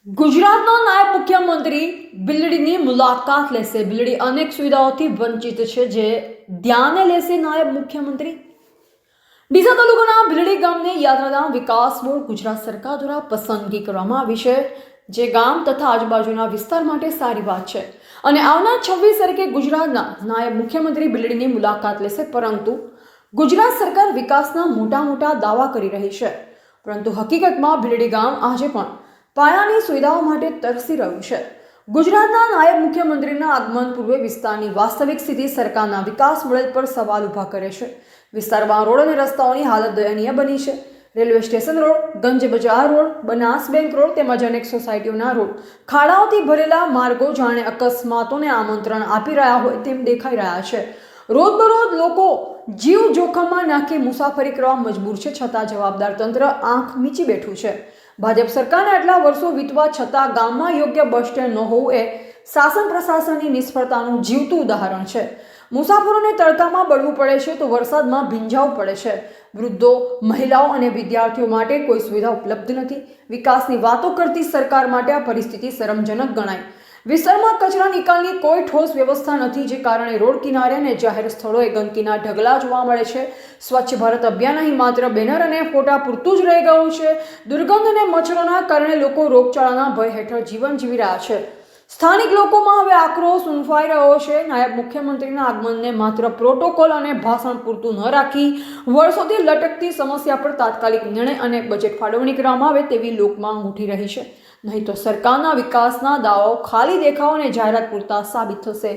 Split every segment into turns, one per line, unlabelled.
ગુજરાતના નાયબ મુખ્યમંત્રી બિલડીની મુલાકાત લેશે. બિલડી અનેક સુવિધાઓથી વંચિત છે, જે ધ્યાને લેશે નાયબ મુખ્યમંત્રી. ડીસા તાલુકાના બિલડી ગામને યાત્રાધામ વિકાસ બોર્ડ ગુજરાત સરકાર દ્વારા પસંદગી કરવામાં આવી છે, જે ગામ તથા આજુબાજુના વિસ્તાર માટે સારી વાત છે. અને આવનાર 26 તારીખે ગુજરાતના નાયબ મુખ્યમંત્રી બિલડીની મુલાકાત લેશે. પરંતુ ગુજરાત સરકાર વિકાસના મોટા દાવા કરી રહી છે, પરંતુ હકીકતમાં બિલડી ગામ આજે પણ પાયાની સુવિધાઓ માટે તરસી રહ્યું છે. ગુજરાતના નાયબ મુખ્યમંત્રીના આગમન પૂર્વે વિસ્તારની વાસ્તવિક સ્થિતિ સરકારના વિકાસ મોડેલ પર સવાલ ઊભા કરે છે. વિસ્તારમાં રોડ અને રસ્તાઓની હાલત દયનીય બની છે. રેલવે સ્ટેશન રોડ, ગંજ બજાર રોડ, બનાસ બેંક રોડ તેમજ અનેક સોસાયટીઓના રોડ ખાડાઓથી ભરેલા માર્ગો જાણે અકસ્માતોને આમંત્રણ આપી રહ્યા હોય તેમ દેખાઈ રહ્યા છે. રોજબરોજ લોકો જીવ જોખમમાં નાખી મુસાફરી કરવા મજબૂર છે, છતાં જવાબદાર તંત્ર આંખ મીચી બેઠું છે. ભાજપ સરકારને આટલા વર્ષો વીતવા છતાં ગામમાં યોગ્ય બસ સ્ટેન્ડ ન હોવું એ શાસન પ્રશાસનની નિષ્ફળતાનું જીવતું ઉદાહરણ છે. મુસાફરોને તડકામાં બળવું પડે છે તો વરસાદમાં ભીંજાવું પડે છે. વૃદ્ધો, મહિલાઓ અને વિદ્યાર્થીઓ માટે કોઈ સુવિધા ઉપલબ્ધ નથી. વિકાસની વાતો કરતી સરકાર માટે આ પરિસ્થિતિ શરમજનક ગણાય. વિસ્તારમાં કચરા નિકાલની કોઈ ઠોસ વ્યવસ્થા નથી, જે કારણે રોડ કિનારે અને જાહેર સ્થળોએ ગંદકીના ઢગલા જોવા મળે છે. સ્વચ્છ ભારત અભિયાન અહીં માત્ર બેનર અને ફોટા પૂરતું જ રહી ગયું છે. દુર્ગંધ અને મચ્છરોના કારણે લોકો રોગચાળાના ભય હેઠળ જીવન જીવી રહ્યા છે. સ્થાનિક લોકોમાં હવે આક્રોશ ઉનફાઈ રહ્યો છે. નાયબ મુખ્યમંત્રીના આગમનને માત્ર પ્રોટોકોલ અને ભાષણ પૂરતું ન રાખી વર્ષોથી લટકતી સમસ્યા પર તાત્કાલિક નિર્ણય અને બજેટ ફાળવણી કરવામાં આવે તેવી લોકમાંગ ઉઠી રહી છે. નહીં તો સરકારના વિકાસના દાવાઓ ખાલી દેખાવ અને જાહેરાત પૂરતા સાબિત થશે.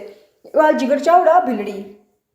જીગર ચાવડા, ભીલડી.